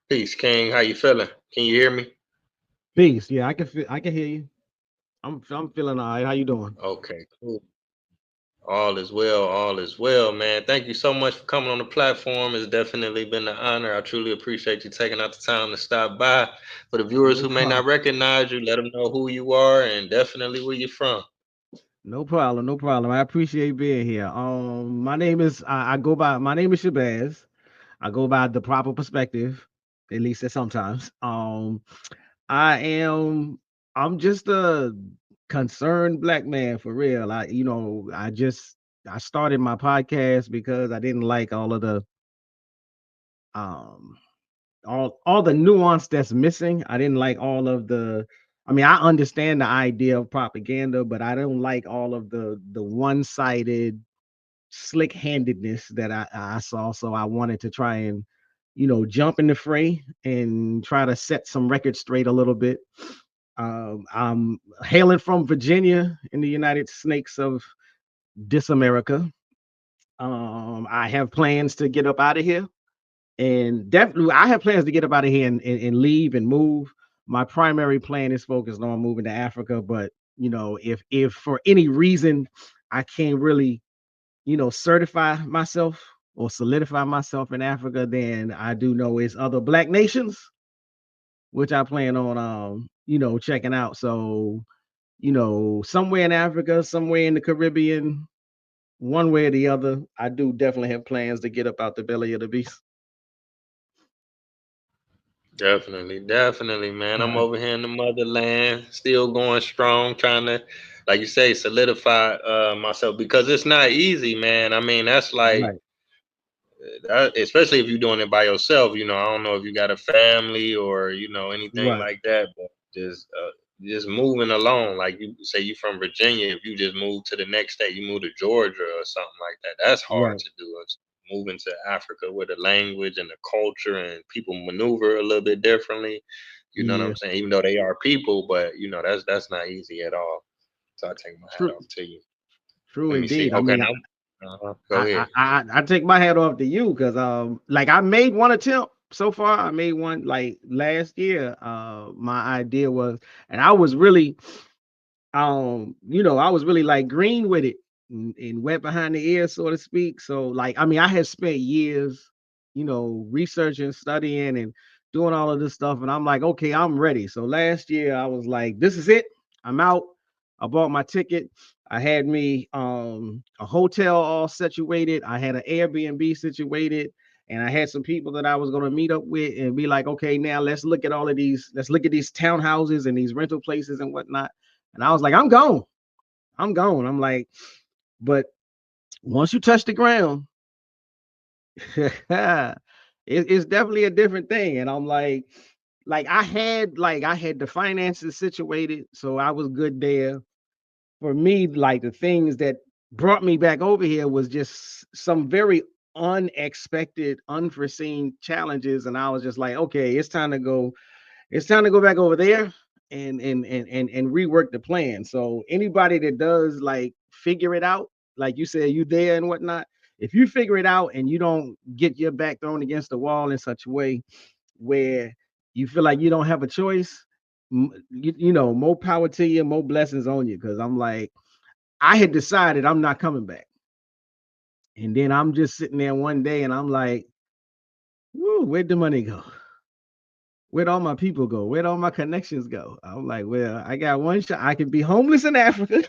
Peace, King. How you feeling? Can you hear me? Peace. Yeah, I can hear you. I'm feeling all right. How you doing? Okay, cool. All is well. All is well, man. Thank you so much for coming on the platform. It's definitely been an honor. I truly appreciate you taking out the time to stop by. For the viewers No who may not problem. recognize you, let them know who you are and definitely where you're from. No problem. No problem. I appreciate being here. My name is I go by my name is Shabazz. I go by the proper perspective, at least at sometimes. I am I'm just a concerned black man for real. I started my podcast because I didn't like um all the nuance that's missing. I didn't like all of the I mean, I understand the idea of propaganda, but I don't like all of the one-sided slick-handedness that I saw. So I wanted to try and, jump in the fray and try to set some records straight a little bit. I'm hailing from Virginia in the United Snakes of this America. I have plans to get up out of here. And definitely, I have plans to get up out of here and leave and move. My primary plan is focused on moving to Africa, but if for any reason I can't really, certify myself or solidify myself in Africa, then I do know it's other black nations which I plan on, checking out. So, somewhere in Africa, somewhere in the Caribbean, one way or the other, I do definitely have plans to get up out the belly of the beast. Definitely, definitely, man. I'm Uh, over here in the motherland, still going strong, trying to, like you say, solidify myself because it's not easy, man. I mean, that's like right, especially if you're doing it by yourself. I don't know if you got a family or anything right. like that, but just moving alone. Like you say, you from Virginia. If you just move to the next state, you move to Georgia or something like that. That's hard Right. to do. It's moving to Africa where the language and the culture and people maneuver a little bit differently. You know what Yeah. I'm saying? Even though they are people, but that's not easy at all. So I take my hat True. off to you. True Let me see. indeed. I Okay, mean, now go ahead. I take my hat off to you because like I made one attempt so far. I made one like last year. My idea was, and I was really I was really like green with it and wet behind the ears, so to speak. So like, I mean, I had spent years, researching, studying, and doing all of this stuff, and I'm like, okay, I'm ready. So last year I was like, this is it. I'm out. I bought my ticket. I had me a hotel all situated. I had an Airbnb situated, and I had some people that I was going to meet up with and be like, okay, now let's look at all of these. Let's look at these townhouses and these rental places and whatnot. And I was like, I'm gone. I'm gone. I'm like, but once you touch the ground, it's definitely a different thing. And I'm I had the finances situated, so I was good there. For me, like the things that brought me back over here was just some very unexpected, unforeseen challenges. And I was just like, okay, it's time to go. It's time to go back over there and rework the plan. So anybody that does like figure it out, like you said, you there and whatnot. If you figure it out and you don't get your back thrown against the wall in such a way where you feel like you don't have a choice, more power to you, more blessings on you. Because I'm like, I had decided I'm not coming back, and then I'm just sitting there one day and I'm like, woo, where'd the money go? Where'd all my people go? Where'd all my connections go? I'm like, well, I got one shot. I can be homeless in Africa,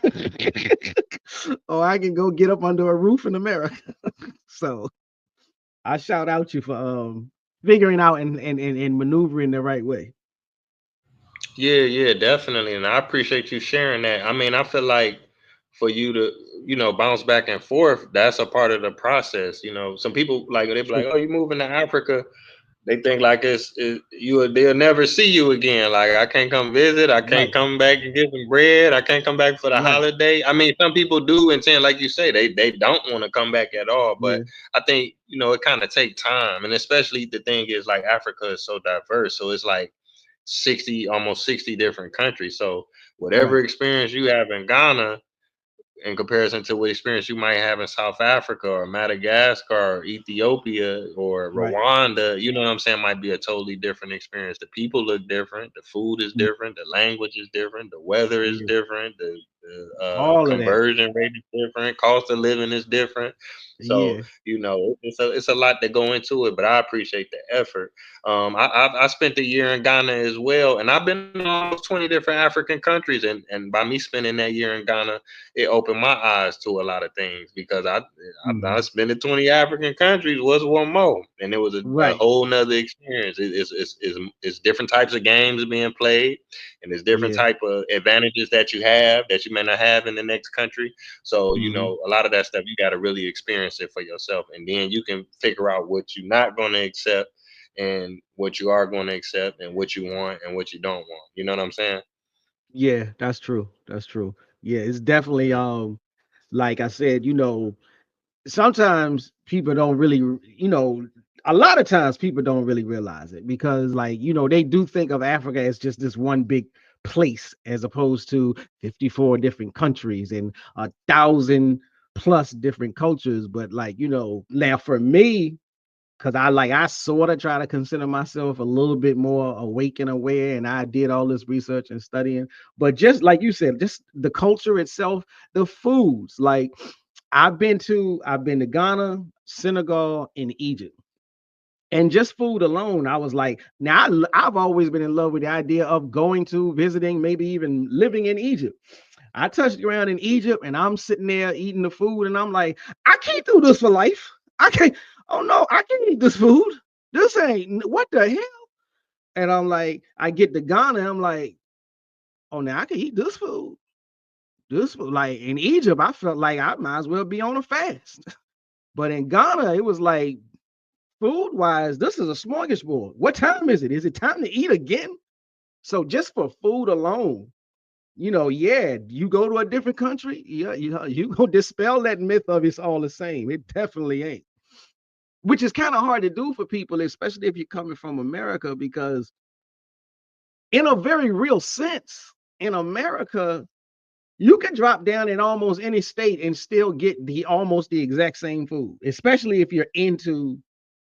or I can go get up under a roof in America. So I shout out you for figuring out and maneuvering the right way. Yeah, yeah, definitely. And I appreciate you sharing that. I mean, I feel like for you to, bounce back and forth, that's a part of the process. Some people like they be like, True. "Oh, you moving to Africa?" They think like they'll never see you again. Like I can't come visit, I can't Right. come back and get some bread, I can't come back for the Right. holiday. I mean, some people do intend, like you say, they don't want to come back at all. But Yeah. I think it kind of take time, and especially the thing is like Africa is so diverse, so it's like 60, almost 60 different countries. So whatever Right. experience you have in Ghana, in comparison to what experience you might have in South Africa or Madagascar or Ethiopia or Right. Rwanda, you know what I'm saying, might be a totally different experience. The people look different, the food is Mm, different, the language is different, the weather is yeah. different, the All of that. conversion rate is different, cost of living is different. So, Yeah. it's a lot to go into it, but I appreciate the effort. I spent a year in Ghana as well, and I've been in almost 20 different African countries, and by me spending that year in Ghana, it opened my eyes to a lot of things because I Mhm. spent in 20 African countries. What's one more? And it was a Right. whole nother experience. It's different types of games being played, and there's different Yeah. type of advantages that you have that you may not have in the next country. So, Mhm. a lot of that stuff you got to really experience it for yourself, and then you can figure out what you're not going to accept and what you are going to accept and what you want and what you don't want. You know what I'm saying? Yeah, that's true. That's true. Yeah, it's definitely like I said, sometimes people don't really, a lot of times people don't really realize it because, like, they do think of Africa as just this one big place as opposed to 54 different countries and 1,000 plus different cultures. But, like, now for me, because I sort of try to consider myself a little bit more awake and aware, and I did all this research and studying. But just like you said, just the culture itself, the foods. Like I've been to Ghana, Senegal, and Egypt. And just food alone, I was like, now I've always been in love with the idea of going to visiting, maybe even living in Egypt. I touched around in Egypt and I'm sitting there eating the food, and I'm like, I can't do this for life. I can't. Oh no, I can't eat this food. This ain't what the hell. And I'm like, I get to Ghana, I'm like, oh, now I can eat this food. This food, like in Egypt, I felt like I might as well be on a fast. But in Ghana, it was like food wise, this is a smorgasbord. What time is it? Is it time to eat again? So just for food alone, yeah, you go to a different country, yeah, you go dispel that myth of it's all the same. It definitely ain't. Which is kind of hard to do for people, especially if you're coming from America, because in a very real sense, in America, you can drop down in almost any state and still get the almost the exact same food, especially if you're into,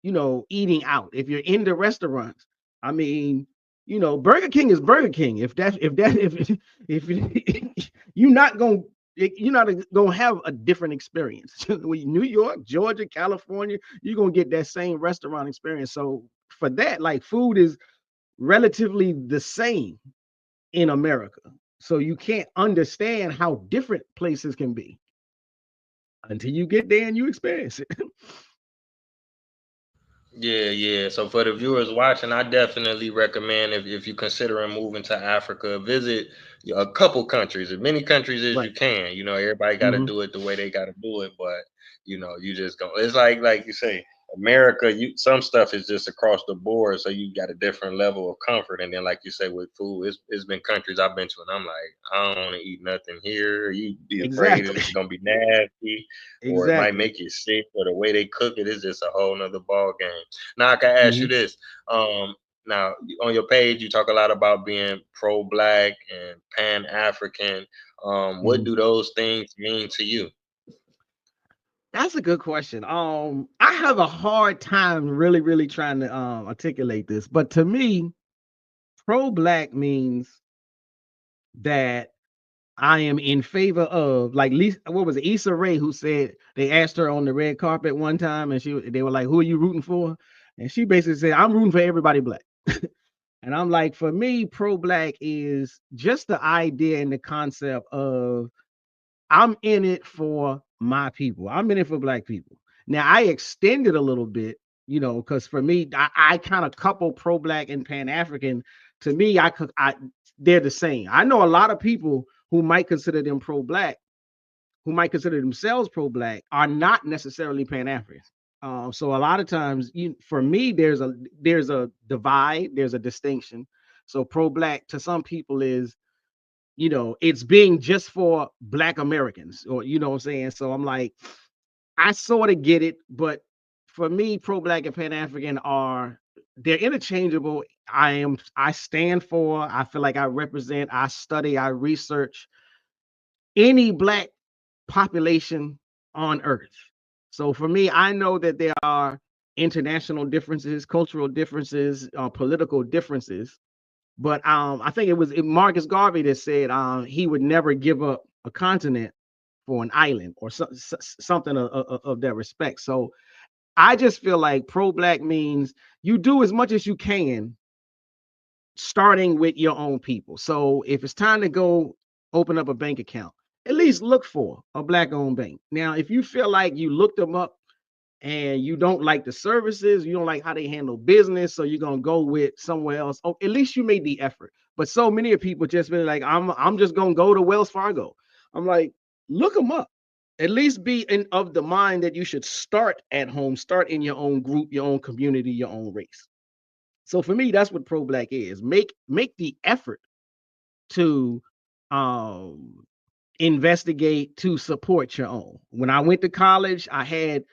eating out. If you're into restaurants, I mean, Burger King is Burger King. If you're not going you're not gonna have a different experience. New York, Georgia, California, you're gonna get that same restaurant experience. So for that, like food is relatively the same in America. So you can't understand how different places can be until you get there and you experience it. Yeah, yeah. So for the viewers watching, I definitely recommend if you're considering moving to Africa, visit a couple countries, as many countries as Right. you can. Everybody got to Hmm. do it the way they got to do it, but you just go. It's like you say, America. Some stuff is just across the board, so you got a different level of comfort. And then, like you say, with food, it's been countries I've been to, and I'm like, I don't want to eat nothing here. You be afraid Exactly. it's gonna be nasty, or it might Exactly. make you sick, or the way they cook it is just a whole nother ball game. Now I can ask you Hmm. this. Now on your page, you talk a lot about being pro-black and pan-African. What Hmm. do those things mean to you? That's a good question. I have a hard time really, really trying to articulate this, but to me, pro-black means that I am in favor of, like, Lisa, what was it, Issa Rae, who said they asked her on the red carpet one time, and they were like, "Who are you rooting for?" And she basically said, "I'm rooting for everybody black." And I'm like, for me, pro-black is just the idea and the concept of I'm in it for my people. I'm in it for black people. Now I extend it a little bit, because for me, I kind of couple pro-black and pan-African. To me, they're the same. I know a lot of people who might consider them pro-black, who might consider themselves pro-black, are not necessarily pan-African. So a lot of times, for me, there's a divide, there's a distinction. So pro-black to some people is, it's being just for black Americans, or what I'm saying. So I'm like, I sort of get it, but for me, pro-black and pan-African they're interchangeable. I stand for, I feel like I represent, I study, I research any black population on Earth. So for me, I know that there are international differences, cultural differences, political differences. But I think Marcus Garvey that said he would never give up a continent for an island or something of that respect. So I just feel like pro-black means you do as much as you can, starting with your own people. So if it's time to go open up a bank account, at least look for a black-owned bank. Now, if you feel like you looked them up and you don't like the services, you don't like how they handle business, so you're gonna go with somewhere else. Oh, at least you made the effort. But so many of people just been like, I'm just gonna go to Wells Fargo. I'm like, look them up. At least be of the mind that you should start at home, start in your own group, your own community, your own race. So for me, that's what pro-black is. Make the effort to um investigate, to support your own. When I went to college, I had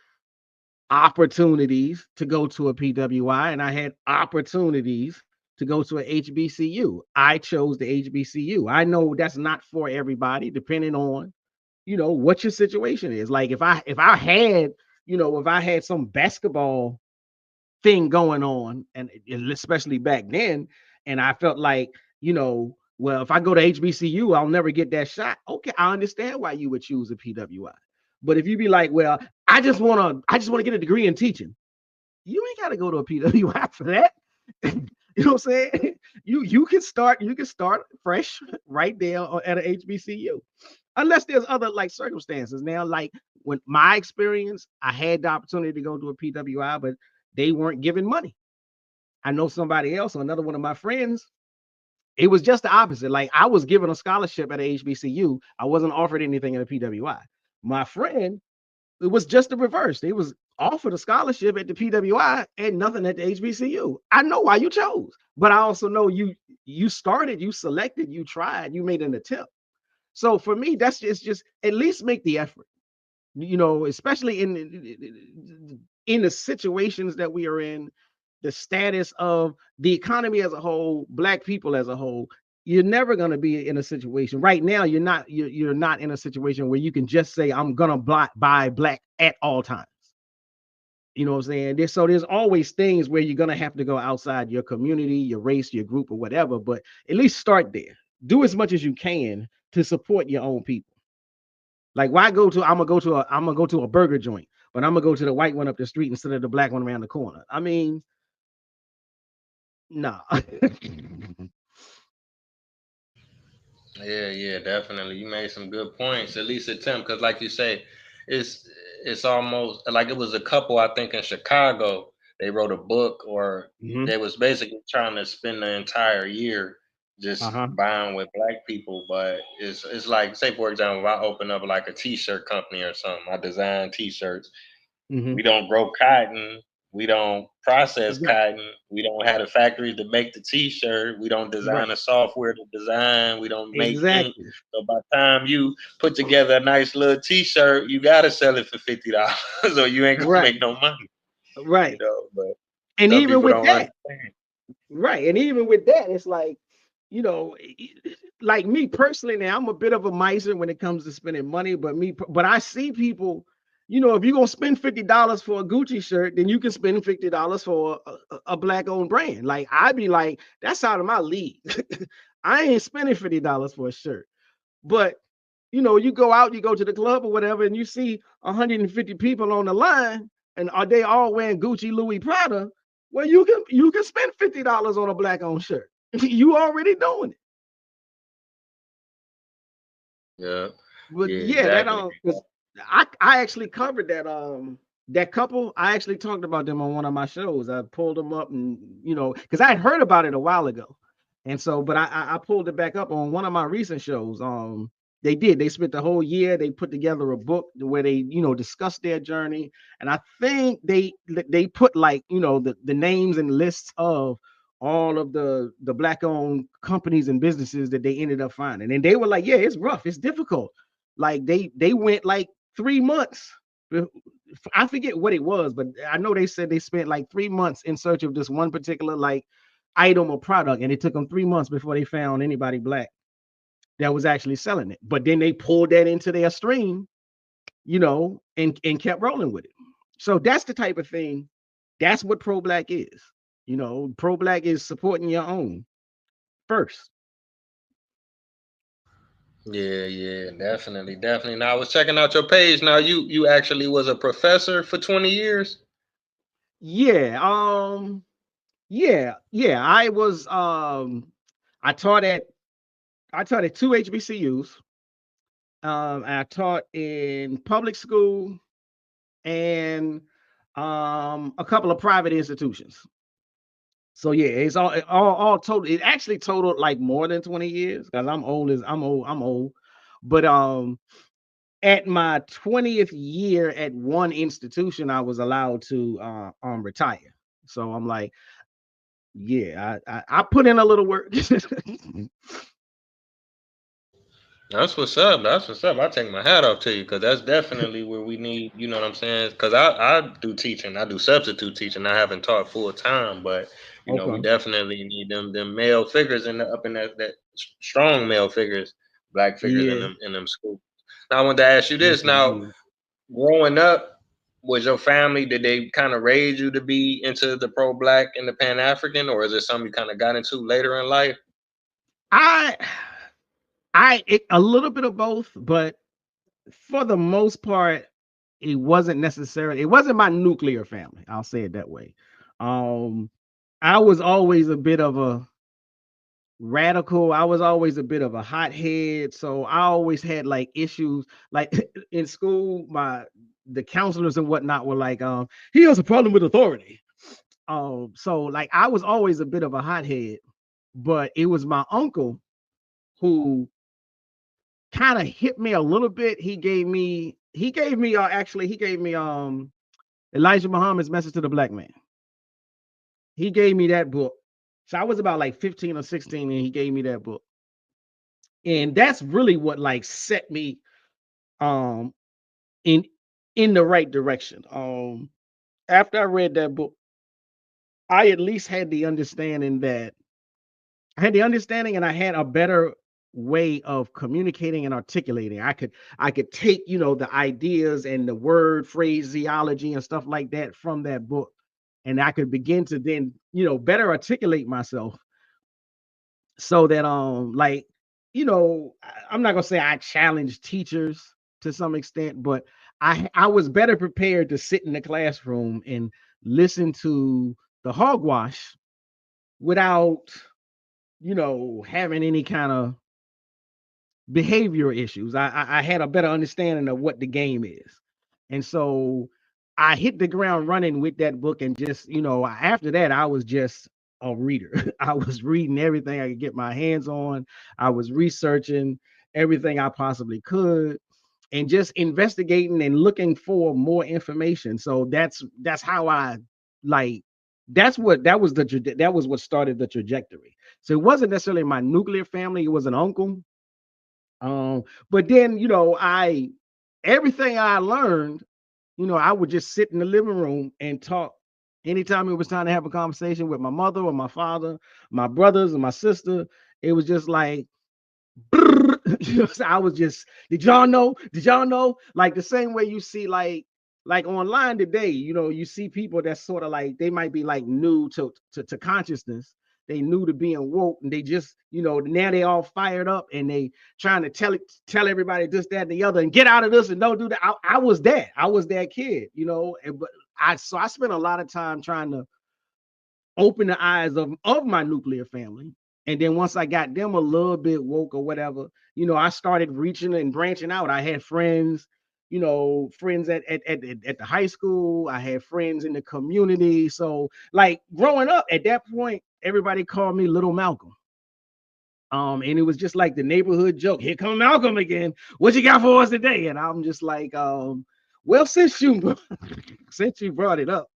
opportunities to go to a PWI and I had opportunities to go to a HBCU. I chose the HBCU. I know that's not for everybody, depending on, what your situation is. Like if I had, if I had some basketball thing going on, and especially back then, and I felt like, well, if I go to HBCU, I'll never get that shot. Okay, I understand why you would choose a PWI. But if you be like, well, I just want to get a degree in teaching, you ain't got to go to a PWI for that. You know what I'm saying? You can start fresh right there at an HBCU, unless there's other like circumstances. Now, like when my experience, I had the opportunity to go to a PWI, but they weren't giving money. I know somebody else, another one of my friends, it was just the opposite. Like I was given a scholarship at a HBCU. I wasn't offered anything at a PWI. My friend, it was just the reverse. They was offered a scholarship at the PWI and nothing at the HBCU. I know why you chose, but I also know you started, you selected, you tried, you made an attempt. So for me, that's just at least make the effort. Especially in the situations that we are in, the status of the economy as a whole, black people as a whole. You're never going to be in a situation right now. You're not in a situation where you can just say I'm going to buy black at all times. You know what I'm saying? There's always things where you're going to have to go outside your community, your race, your group, or whatever. But at least start there. Do as much as you can to support your own people. Like, why go to? I'm gonna go to a burger joint, but I'm gonna go to the white one up the street instead of the black one around the corner. I mean, no. Nah. Yeah, yeah, definitely. You made some good points. At least attempt, because like you say, it's it's almost like it was a couple. I think in Chicago, they wrote a book, or Hmm. they was basically trying to spend the entire year Uh just huh. buying with black people. But it's like, say for example, if I open up like a T-shirt company or something, I design T-shirts. Hmm. We don't grow cotton. We don't process Right. cotton. We don't have the factories to make the T-shirt. We don't design Right. the software to design. We don't make ink. Exactly. So by the time you put together a nice little T-shirt, you gotta sell it for $50, or you ain't gonna Right. make no money. Right. But And some even people with don't that, understand. right. And even with that, it's like, you know, like me personally, now I'm a bit of a miser when it comes to spending money, but I see people, if you're gonna spend $50 for a Gucci shirt, then you can spend $50 for a black owned brand. Like I'd be like, that's out of my league. I ain't spending $50 for a shirt. But you go out, you go to the club or whatever, and you see 150 people on the line, and are they all wearing Gucci, Louis, Prada? Well, you can spend $50 on a black owned shirt. You already doing it. Yeah, But yeah, yeah, that exactly. because I actually covered that couple. I actually talked about them on one of my shows. I pulled them up, and because I had heard about it a while ago, and so but I pulled it back up on one of my recent shows. They spent the whole year. They put together a book where they discussed their journey, and I think they put like the names and lists of all of the black owned companies and businesses that they ended up finding, and they were like, yeah, it's rough, it's difficult. Like they went like 3 months. I forget what it was, but I know they said they spent like 3 months in search of this one particular like item or product, and it took them 3 months before they found anybody black that was actually selling it. But then they pulled that into their stream, and kept rolling with it. So that's the type of thing. That's what pro black is. Pro black is supporting your own first. Yeah, yeah, definitely, definitely. Now I was checking out your page. Now you actually was a professor for 20 years. Yeah. Yeah. I taught at I taught at two HBCUs. I taught in public school and a couple of private institutions. So yeah, it's all total. It actually totaled like more than 20 years because I'm old. But at my 20th year at one institution, I was allowed to retire. So I'm like, yeah, I put in a little work. That's what's up. That's what's up. I take my hat off to you because that's definitely where we need. You know what I'm saying? Because I do teaching. I do substitute teaching. I haven't taught full time, but we Okay. definitely need them male figures up in that strong male figures, black figures Yeah. in them schools. Now I want to ask you Yes, this. Now, indeed. growing up, was your family, did they kind of raise you to be into the pro black and the Pan African, or is it something you kind of got into later in life? I a little bit of both, but for the most part, it wasn't my nuclear family. I'll say it that way. Um, I was always a bit of a radical. I was always a bit of a hothead. So I always had like issues. Like in school, the counselors and whatnot were like, he has a problem with authority. So like I was always a bit of a hothead, but it was my uncle who kind of hit me a little bit. He gave me Elijah Muhammad's Message to the Black Man. He gave me that book. So I was about like 15 or 16 and he gave me that book. And that's really what like set me um in in the right direction. After I read that book, I at least had the understanding that I had the understanding and I had a better way of communicating and articulating. I could take, the ideas and the word phraseology and stuff like that from that book. And I could begin to then, better articulate myself so that I'm not gonna say I challenged teachers to some extent, but I was better prepared to sit in the classroom and listen to the hogwash without having any kind of behavior issues. I had a better understanding of what the game is. And so I hit the ground running with that book and just, after that, I was just a reader. I was reading everything I could get my hands on. I was researching everything I possibly could and just investigating and looking for more information. So that's how I like that was what started the trajectory. So it wasn't necessarily my nuclear family, it was an uncle, but then, I everything I learned, I would just sit in the living room and talk anytime it was time to have a conversation with my mother or my father, my brothers and my sister. It was just like so I was just, did y'all know? Did y'all know? Like the same way you see like online today, you see people that sort of like they might be like new to consciousness. They new to being woke and they just, now they all fired up and they trying to tell everybody this, that, and the other and get out of this and don't do that. I was that. I was that kid, but I spent a lot of time trying to open the eyes of my nuclear family. And then once I got them a little bit woke or whatever, I started reaching and branching out. I had friends, friends at the high school. I had friends in the community. So like growing up at that point, everybody called me Little Malcolm. And it was just like the neighborhood joke. Here come Malcolm again. What you got for us today? And I'm just like, well, since you brought it up.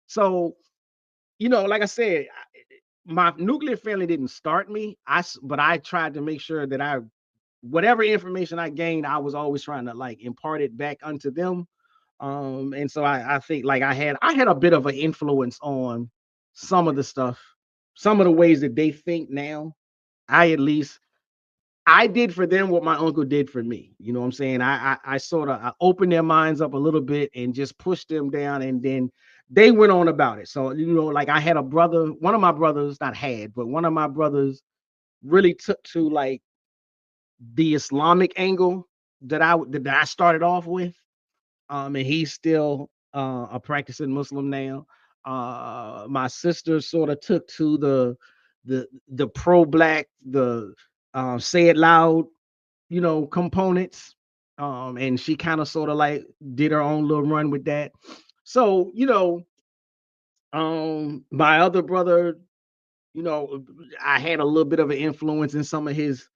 So, like I said, my nuclear family didn't start me. But I tried to make sure that whatever information I gained, I was always trying to like impart it back unto them. And so I think like I had a bit of an influence on some of the stuff, some of the ways that they think now. I at least I did for them what my uncle did for me. You know what I'm saying? I sort of I opened their minds up a little bit and just pushed them down, and then they went on about it. So like I had a brother, one of my brothers, not had, but one of my brothers really took to like the Islamic angle that I started off with. And he's still a practicing Muslim now. My sister sort of took to the pro black, the say it loud, components. And she kind of sort of like did her own little run with that. So, my other brother, you know, I had a little bit of an influence in some of his,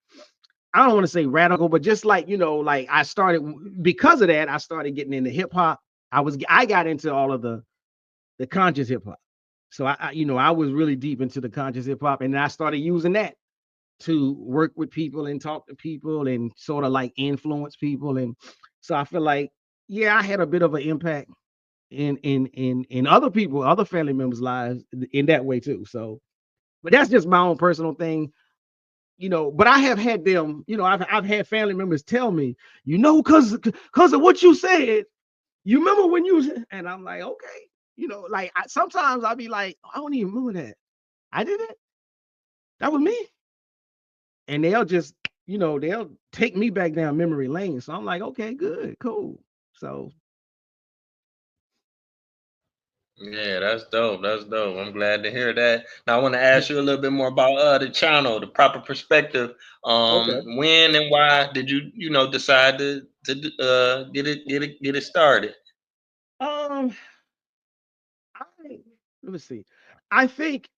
I don't want to say radical, but just like, like I started because of that, I started getting into hip hop. I got into all of the conscious hip hop. So I was really deep into the conscious hip hop, and I started using that to work with people and talk to people and sort of like influence people. And so I feel like, yeah, I had a bit of an impact in other people, other family members' lives in that way too. So, but that's just my own personal thing. But I have had them, I've had family members tell me, because of what you said, you remember when you was, and I'm like, okay, like sometimes I'll be like, I don't even remember that. I did it. That was me. And they'll just, they'll take me back down memory lane. So I'm like, okay, good, cool. So Yeah, that's dope. That's dope. I'm glad to hear that. Now I want to ask you a little bit more about the channel, the proper perspective. okay. When and why did you decide to get it started? Um, I let me see. I think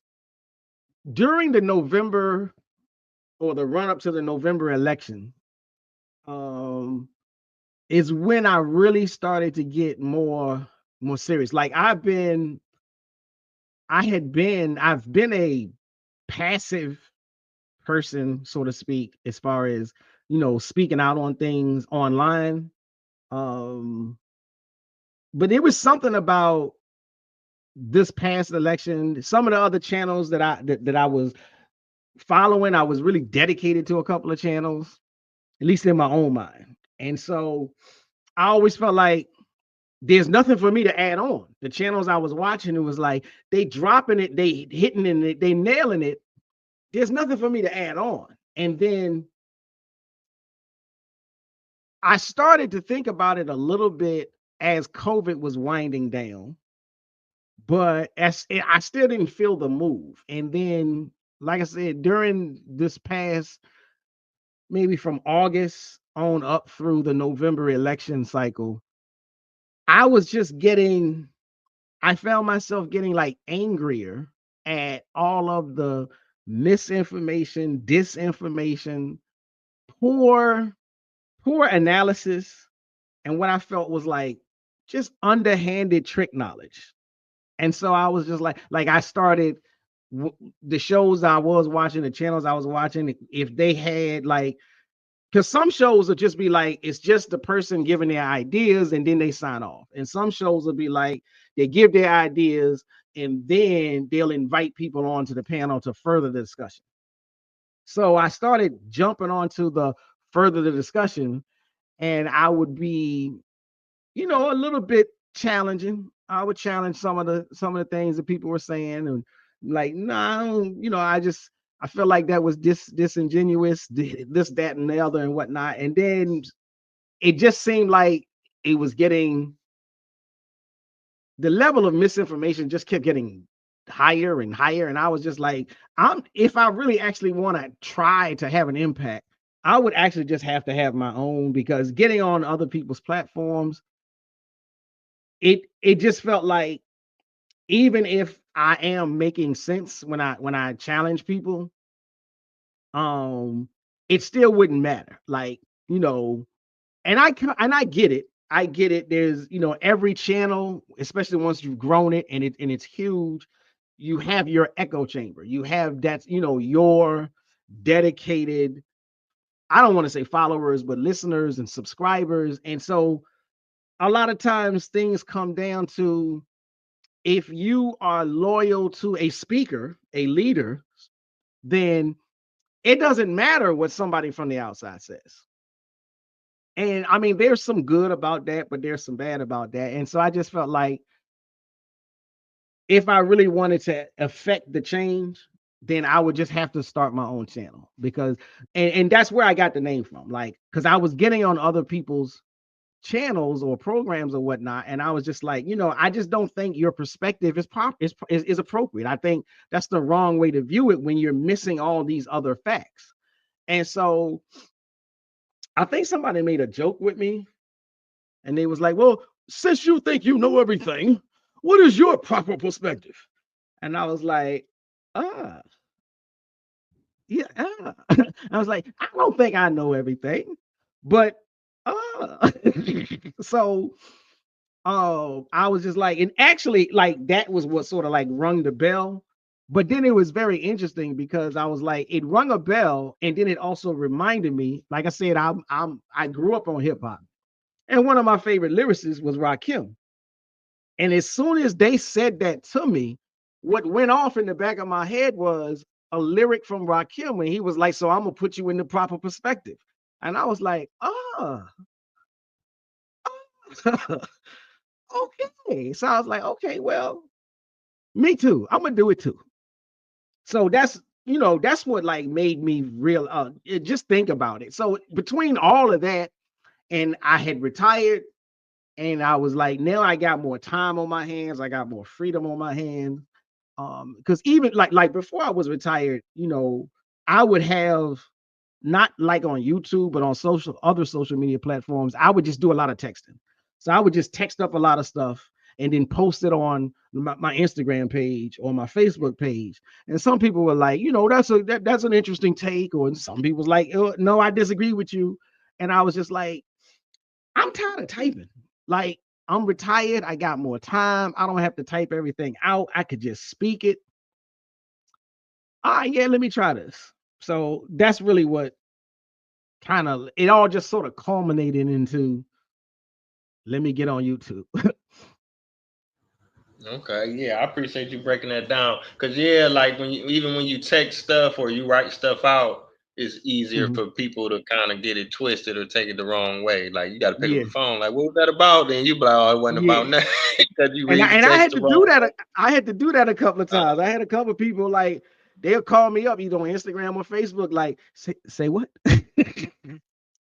during the November or the run up to the November election, um, is when I really started to get more serious. Like I've been a passive person, so to speak, as far as speaking out on things online. Um, but there was something about this past election. Some of the other channels that I was following, I was really dedicated to a couple of channels, at least in my own mind. And so I always felt like there's nothing for me to add on. The channels I was watching, it was like they dropping it, they hitting it, they nailing it. There's nothing for me to add on. And then I started to think about it a little bit as COVID was winding down, but I still didn't feel the move. And then, like I said, during this past, maybe from August on up through the November election cycle, I was just getting, I found myself getting like angrier at all of the misinformation, disinformation, poor, poor analysis, and what I felt was like just underhanded trick knowledge. And so I was just like I started the shows I was watching, the channels I was watching, if they had like, because some shows will just be like, it's just the person giving their ideas and then they sign off. And some shows will be like, they give their ideas and then they'll invite people onto the panel to further the discussion. So I started jumping onto the further the discussion, and I would be, a little bit challenging. I would challenge some of the things that people were saying, and like, no, nah, I don't, I feel like that was disingenuous, this, that, and the other, and whatnot. And then it just seemed like it was getting, the level of misinformation just kept getting higher and higher. And I was just like, if I really actually want to try to have an impact, I would actually just have to have my own, because getting on other people's platforms, it just felt like, even if I am making sense when I challenge people, um, it still wouldn't matter. Like, you know, and I get it. I get it. There's, every channel, especially once you've grown it and it's huge, you have your echo chamber. You have that's, your dedicated, I don't want to say followers, but listeners and subscribers. And so a lot of times things come down to, if you are loyal to a speaker, a leader, then it doesn't matter what somebody from the outside says. And I mean, there's some good about that, but there's some bad about that. And so I just felt like if I really wanted to affect the change, then I would just have to start my own channel because, and that's where I got the name from. Like, because I was getting on other people's channels or programs or whatnot, and I was just like, I just don't think your perspective is appropriate. I think that's the wrong way to view it when you're missing all these other facts. And so I think somebody made a joke with me, and they was like, "Well, since you think you know everything, what is your proper perspective?" And I was like, "Ah, yeah." I was like, "I don't think I know everything, but uh." So I was just like, and actually, like that was what sort of like rung the bell. But then it was very interesting because I was like, it rung a bell, and then it also reminded me, like I said, I grew up on hip hop, and one of my favorite lyricists was Rakim. And as soon as they said that to me, what went off in the back of my head was a lyric from Rakim when he was like, "So I'm gonna put you in the proper perspective," and I was like, "Ah, okay." So I was like, "Okay, well, me too. I'm gonna do it too." So that's what like made me real. Just think about it. So between all of that, and I had retired, and I was like, now I got more time on my hands. I got more freedom on my hands. Because even like before I was retired, I would have not like on YouTube, but on other social media platforms, I would just do a lot of texting. So I would just text up a lot of stuff and then post it on my Instagram page or my Facebook page. And some people were like, that's an interesting take, or some people was like, oh, no, I disagree with you. And I was just like, I'm tired of typing. Like, I'm retired. I got more time. I don't have to type everything out. I could just speak it. Yeah, let me try this. So that's really what kind of it all just sort of culminated into let me get on YouTube. Okay, yeah, I appreciate you breaking that down. Cause yeah, like when you even when you text stuff or you write stuff out, it's easier Mhm. for people to kind of get it twisted or take it the wrong way. Like you got to pick up Yeah, the phone, like what was that about? Then you be like, oh, it wasn't yeah. about nothing because you And read I, the and I text had the to do wrong that. way. I had to do that a couple of Uh, times. I had a couple of people like they'll call me up either on Instagram or Facebook, like say what?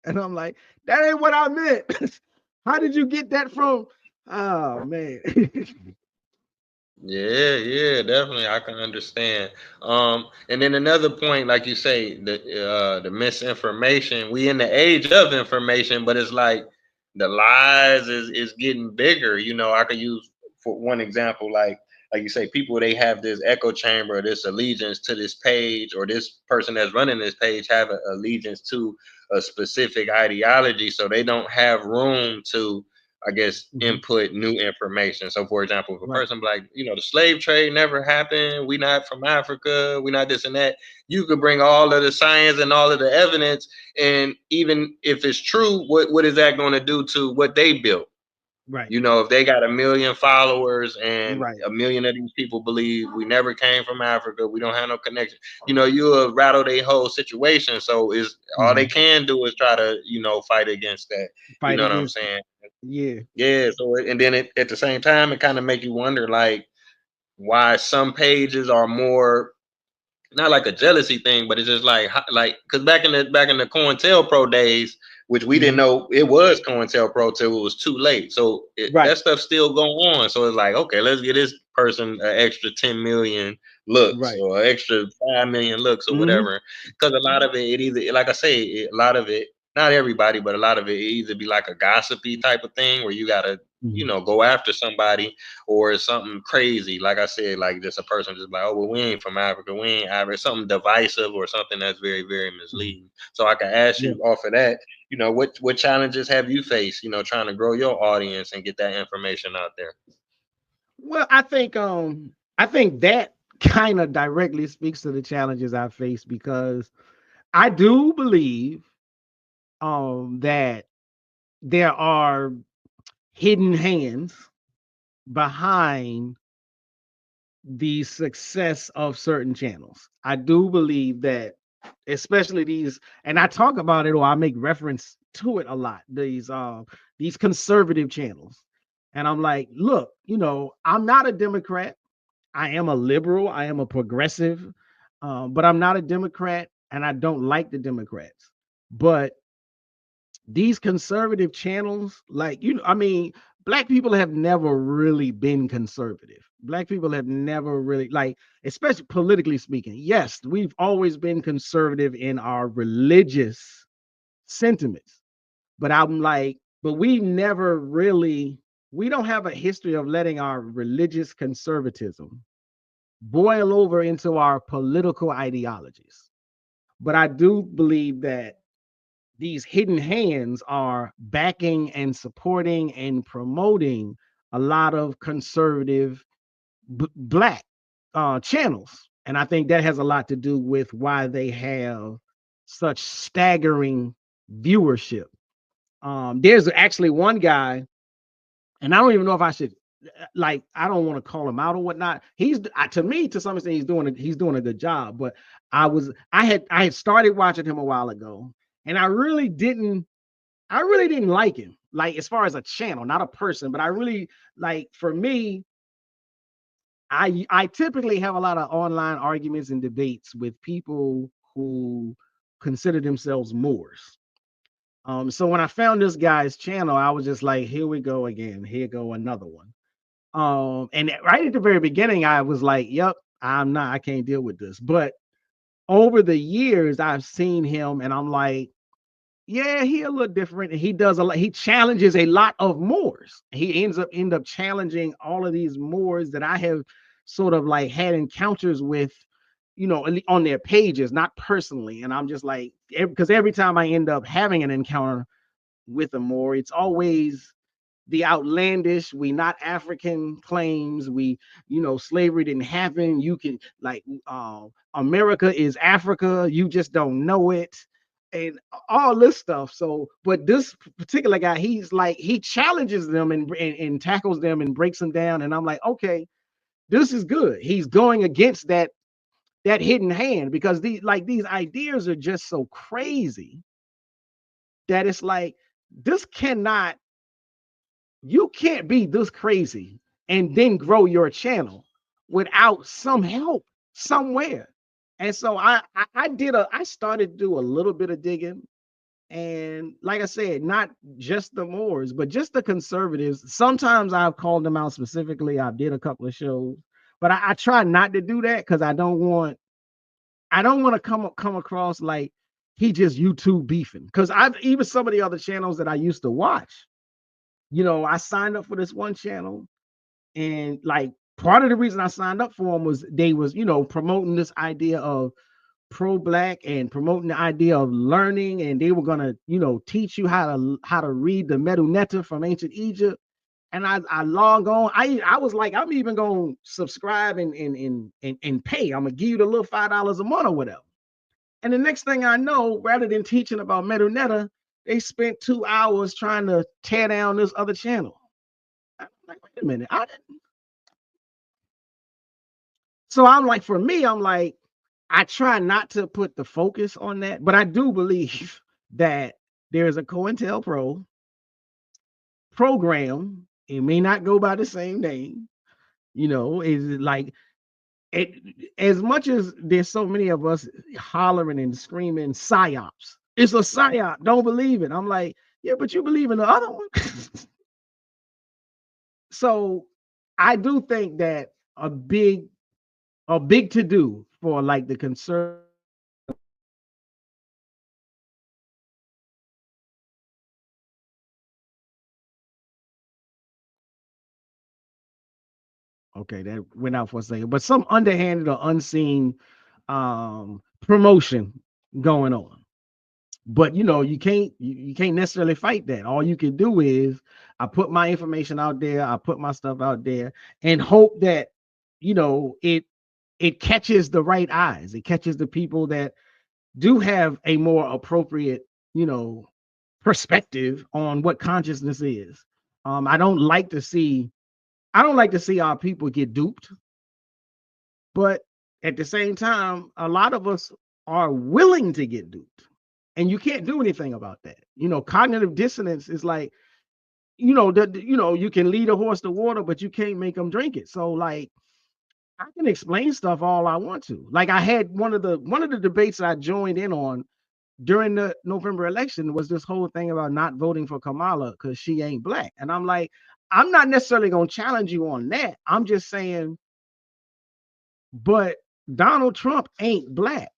And I'm like, that ain't what I meant. How did you get that from? Oh man. Yeah, yeah, definitely. I can understand. And then another point, like you say, the misinformation. We in the age of information, but it's like the lies is getting bigger. You know, I could use for one example, like you say, people they have this echo chamber, this allegiance to this page, or this person that's running this page have an allegiance to a specific ideology, so they don't have room to I guess, Mhm. input new information. So, for example, if a Right. person be like, the slave trade never happened, we not from Africa, we not this and that, you could bring all of the science and all of the evidence, and even if it's true, what is that going to do to what they built? Right. If they got a million followers and Right. a million of these people believe we never came from Africa, we don't have no connection, you'll rattle their whole situation. So is all they Mhm. can do is try to, fight against that. You Fight know what I'm against it. saying? Yeah. Yeah. So and then at the same time, it kind of make you wonder like why some pages are more not like a jealousy thing, but it's just like because back in the COINTELPRO days, which we didn't Mhm. know it was COINTELPRO till it was too late. So that Right. stuff still go on. So it's like, okay, let's get this person an extra 10 million looks Right. or extra 5 million looks or Mhm. whatever. Because a lot of it either, like I say, a lot of it, not everybody, but a lot of it either be like a gossipy type of thing where you gotta, Mhm. go after somebody or it's something crazy. Like I said, like just a person just like, oh well, we ain't from Africa, we ain't Africa, something divisive or something that's very, very Mhm. misleading. So I can ask Yeah. you off of that, what challenges have you faced, trying to grow your audience and get that information out there? Well, I think that kind of directly speaks to the challenges I face because I do believe that there are hidden hands behind the success of certain channels. I do believe that especially these, and I talk about it or I make reference to it a lot, these conservative channels. And I'm like, look, I'm not a Democrat. I am a liberal, I am a progressive, but I'm not a Democrat and I don't like the Democrats. But these conservative channels, like, I mean, black people have never really been conservative. Black people have never really, like, especially politically speaking. Yes, we've always been conservative in our religious sentiments. But I'm like, but we never really, we don't have a history of letting our religious conservatism boil over into our political ideologies. But I do believe that these hidden hands are backing and supporting and promoting a lot of conservative black channels. And I think that has a lot to do with why they have such staggering viewership. There's actually one guy, and I don't even know if I should, like, I don't want to call him out or whatnot. He's, to me, to some extent, he's doing a good job. But I had started watching him a while ago, and I really didn't like him, like, as far as a channel, not a person. But I really, like, for me, I typically have a lot of online arguments and debates with people who consider themselves Moors. So when I found this guy's channel, I was just like, here we go again. Here go another one. And right at the very beginning, I was like, yep, I can't deal with this. But over the years, I've seen him and I'm like, yeah, he a little different. He does a lot, he challenges a lot of Moors. He end up challenging all of these Moors that I have sort of like had encounters with, on their pages, not personally. And I'm just like, because every time I end up having an encounter with a Moor, it's always the outlandish, we not African claims. Slavery didn't happen. You can, like, America is Africa, you just don't know it, and all this stuff. So, but this particular guy, he's like, he challenges them and tackles them and breaks them down. And I'm like, okay, this is good. He's going against that hidden hand, because these ideas are just so crazy that it's like, this cannot you can't be this crazy and then grow your channel without some help somewhere. And so I started to do a little bit of digging. And like I said, not just the Moors, but just the conservatives. Sometimes I've called them out specifically. I did a couple of shows, but I try not to do that because I don't want to come across like he just YouTube beefing. Because I've even some of the other channels that I used to watch, I signed up for this one channel, and like, part of the reason I signed up for them was they was, promoting this idea of pro-black and promoting the idea of learning, and they were gonna, teach you how to read the Medu Neter from ancient Egypt. And I log on. I was like, I'm even gonna subscribe and pay. I'm gonna give you the little $5 a month or whatever. And the next thing I know, rather than teaching about Medu Neter, they spent 2 hours trying to tear down this other channel. I'm like, wait a minute. So I'm like, for me, I'm like, I try not to put the focus on that, but I do believe that there is a COINTELPRO program. It may not go by the same name, is like it, as much as there's so many of us hollering and screaming psyops. It's a psyop. Don't believe it. I'm like, yeah, but you believe in the other one. So I do think that a big to do for like the concern. Okay, that went out for a second, but some underhanded or unseen promotion going on. But you can't necessarily fight that. All you can do is I put my information out there, I put my stuff out there, and hope that it catches the right eyes. It catches the people that do have a more appropriate, you know, perspective on what consciousness is. I don't like to see our people get duped, but at the same time, a lot of us. are willing to get duped. And you can't do anything about that. Cognitive dissonance is like, you can lead a horse to water, but you can't make them drink it. So like I can explain stuff all I want to. Like I had one of the debates I joined in on during the November election was this whole thing about not voting for Kamala because she ain't black. And I'm like, I'm not necessarily gonna challenge you on that. I'm just saying, but Donald Trump ain't black.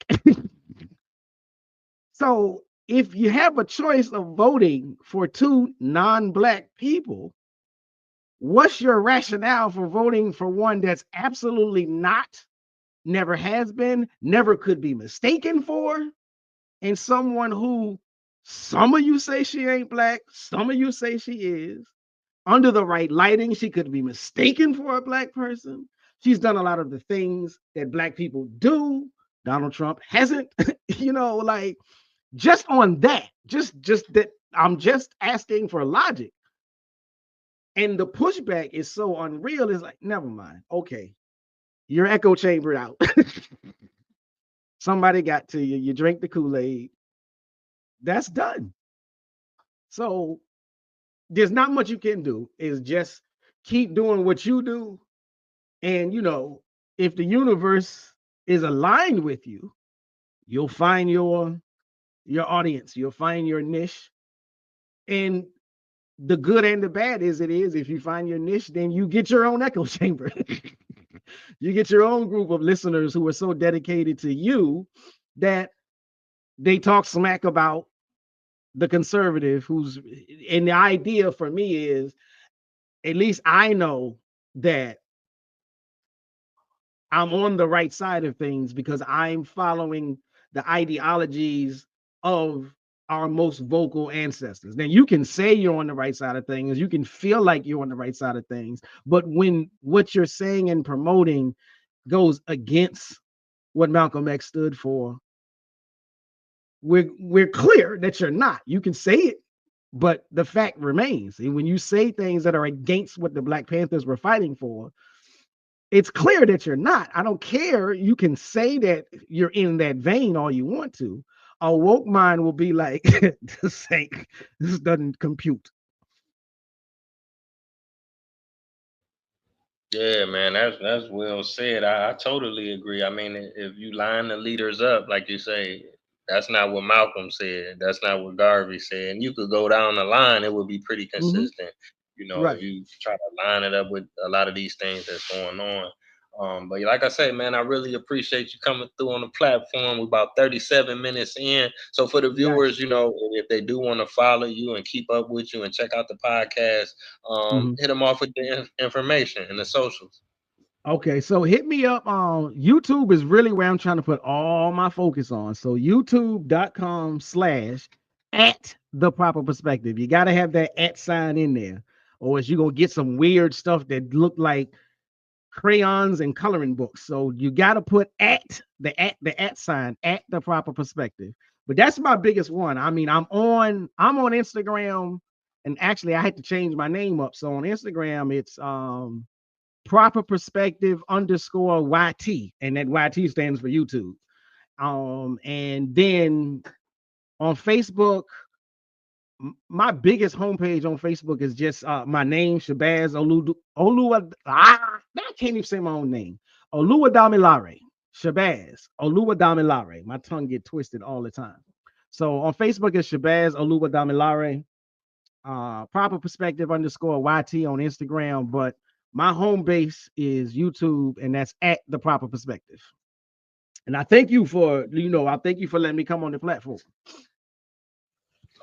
So if you have a choice of voting for two non-black people, what's your rationale for voting for one that's absolutely not, never has been, never could be mistaken for, and someone who some of you say she ain't black, some of you say she is. Under the right lighting, she could be mistaken for a black person. She's done a lot of the things that black people do. Donald Trump hasn't, like just on that, just that I'm just asking for logic. And the pushback is so unreal. It's like, never mind. Okay, you're echo chambered out. Somebody got to you. You drink the Kool-Aid. That's done. So there's not much you can do. Is just keep doing what you do. And if the universe is aligned with you, you'll find your audience. You'll find your niche. And the good and the bad is if you find your niche, then you get your own echo chamber. You get your own group of listeners who are so dedicated to you that they talk smack about the conservative who's, and the idea for me is at least I know that I'm on the right side of things because I'm following the ideologies of our most vocal ancestors. Now, you can say you're on the right side of things, you can feel like you're on the right side of things, but when what you're saying and promoting goes against what Malcolm X stood for, we're clear that you're not. You can say it, but the fact remains. And when you say things that are against what the Black Panthers were fighting for, it's clear that you're not. I don't care. You can say that you're in that vein all you want to. A woke mind will be like, this doesn't compute. Yeah, man, that's well said. I totally agree. I mean, if you line the leaders up, like you say, that's not what Malcolm said. That's not what Garvey said. And you could go down the line; it would be pretty Mm-hmm. consistent. If Right. you try to line it up with a lot of these things that's going on. But like I say, man, I really appreciate you coming through on the platform. We're about 37 minutes in. So for the Got viewers, if they do want to follow you and keep up with you and check out the podcast, you. Mhm. hit them off with the information and the socials. Okay, so hit me up on YouTube is really where I'm trying to put all my focus on. So youtube.com/ at the proper perspective. You got to have that at sign in there, or else you're gonna get some weird stuff that look like crayons and coloring books. So you got to put at sign at the proper perspective. But that's my biggest one. I mean, I'm on Instagram, and actually I had to change my name up. So on Instagram, it's proper perspective underscore YT, and that YT stands for YouTube. And then on Facebook, my biggest homepage on Facebook is just my name, Shabazz I can't even say my own name. Oluwadamilare. Shabazz Oluwadamilare. My tongue get twisted all the time. So on Facebook is Shabazz Oluwadamilare. Proper perspective underscore YT on Instagram, but my home base is YouTube, and that's at the proper perspective. And I thank you for letting me come on the platform.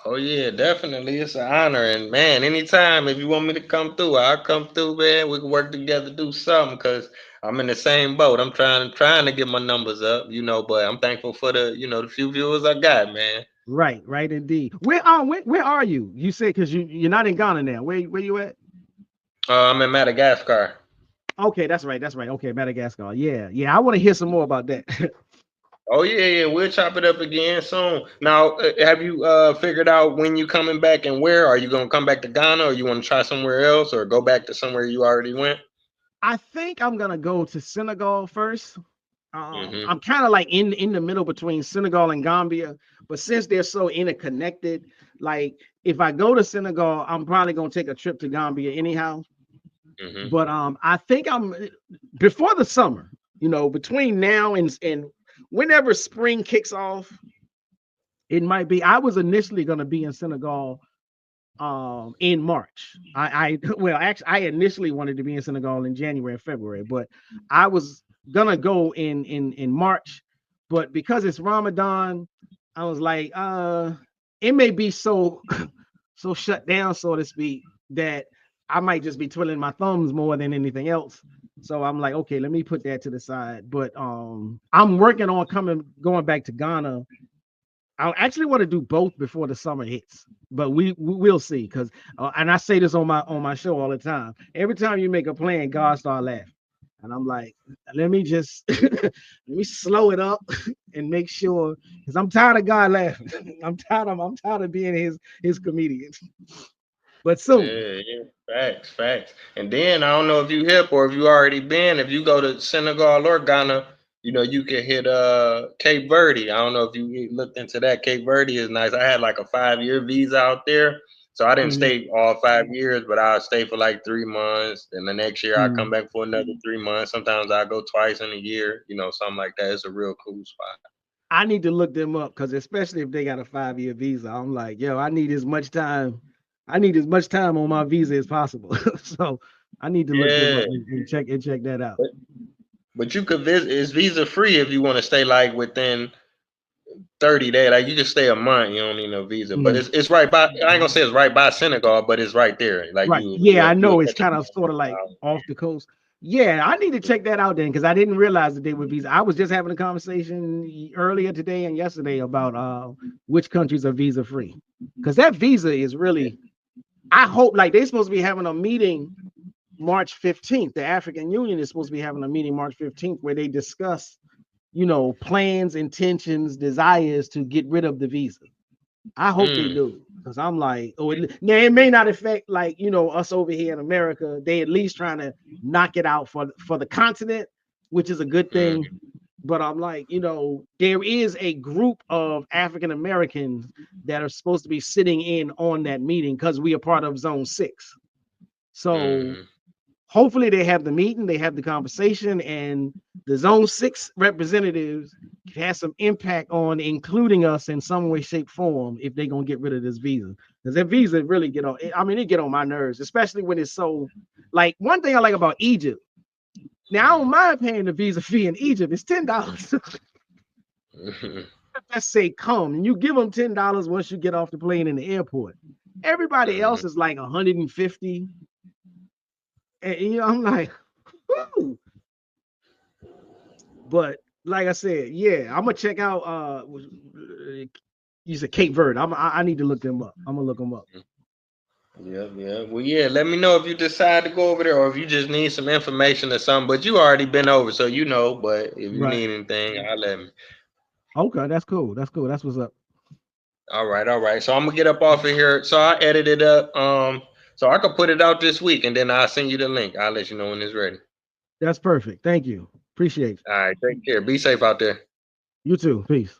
Oh yeah, definitely. It's an honor. And man, anytime if you want me to come through, I'll come through, man. We can work together, do something, cause I'm in the same boat. I'm trying to get my numbers up, but I'm thankful for the few viewers I got, man. Right, right, indeed. Where are you? You say because you're not in Ghana now. Where you at? I'm in Madagascar. Okay, that's right, that's right. Okay, Madagascar. Yeah, yeah. I want to hear some more about that. Oh yeah, yeah. We'll chop it up again soon. Now, have you figured out when you coming back and where? Are you gonna come back to Ghana, or you want to try somewhere else, or go back to somewhere you already went? I think I'm gonna go to Senegal first, Mm-hmm. I'm kind of like in the middle between Senegal and Gambia, but since they're so interconnected, like if I go to Senegal, I'm probably gonna take a trip to Gambia anyhow. Mm-hmm. But I think I'm before the summer, between now and whenever spring kicks off, it might be. I was initially gonna be in Senegal in March. I well actually I initially wanted to be in Senegal in January and February, but I was gonna go in March, but because it's Ramadan, I was like, it may be so so shut down, so to speak, that I might just be twiddling my thumbs more than anything else. So I'm like, okay, let me put that to the side. But I'm working on going back to Ghana. I actually want to do both before the summer hits, but we'll see. Because and I say this on my show all the time. Every time you make a plan, God start laughing, and I'm like, let me just let me slow it up and make sure, because I'm tired of God laughing. I'm tired of being his comedian. But soon, Yeah, yeah, facts, facts. And then I don't know if you hip or if you already been. If you go to Senegal or Ghana, you can hit Cape Verde. I don't know if you looked into that. Cape Verde is nice. I had like a 5-year visa out there, so I didn't mhm, stay all 5 years, but I stay for like 3 months. Then the next year I come mhm. back for another 3 months. Sometimes I go twice in a year. Something like that. It's a real cool spot. I need to look them up because especially if they got a 5-year visa, I'm like, yo, I need as much time. I need as much time on my visa as possible. So I need to look them Yeah. up and check that out. But you could visit. It's visa free if you want to stay like within 30 days. Like you can stay a month. You don't need no visa. But Mhm. it's right by. I ain't gonna say it's right by Senegal, but it's right there. Like Right. you Yeah, you I you'll know it's catch a kind of bus. sort of like off the coast. Yeah, I need to check that out then because I didn't realize that they were visa. I was just having a conversation earlier today and yesterday about which countries are visa free. Because that visa is really, I hope, like they're supposed to be having a meeting March 15th. The African Union is supposed to be having a meeting March 15th where they discuss, plans, intentions, desires to get rid of the visa. I hope they Mm, do. Because I'm like, now it may not affect like, us over here in America. They at least trying to knock it out for the continent, which is a good thing. mm, But I'm like, there is a group of African Americans that are supposed to be sitting in on that meeting because we are part of Zone 6. So mm, hopefully they have the meeting, they have the conversation, and the Zone 6 representatives has some impact on including us in some way, shape, form if they're gonna get rid of this visa. Because that visa really get on, I mean, it get on my nerves, especially when it's so like one thing I like about Egypt. Now I don't mind paying the visa fee in Egypt, it's $10. mm, Let's say come and you give them $10 once you get off the plane in the airport. Everybody mm. else is like 150. And I'm like, whoo. But like I said, yeah, I'm gonna check out. You said Cape Verde. I need to look them up. I'm gonna look them up. Yeah, yeah. Well, yeah. Let me know if you decide to go over there, or if you just need some information or something. But you already been over, so you know. But if you Right. need anything, I'll let me. Okay, that's cool. That's cool. That's what's up. All right, all right. So I'm gonna get up off of here. So I edited up. So I could put it out this week, and then I'll send you the link. I'll let you know when it's ready. That's perfect. Thank you. Appreciate you. All right. Take care. Be safe out there. You too. Peace.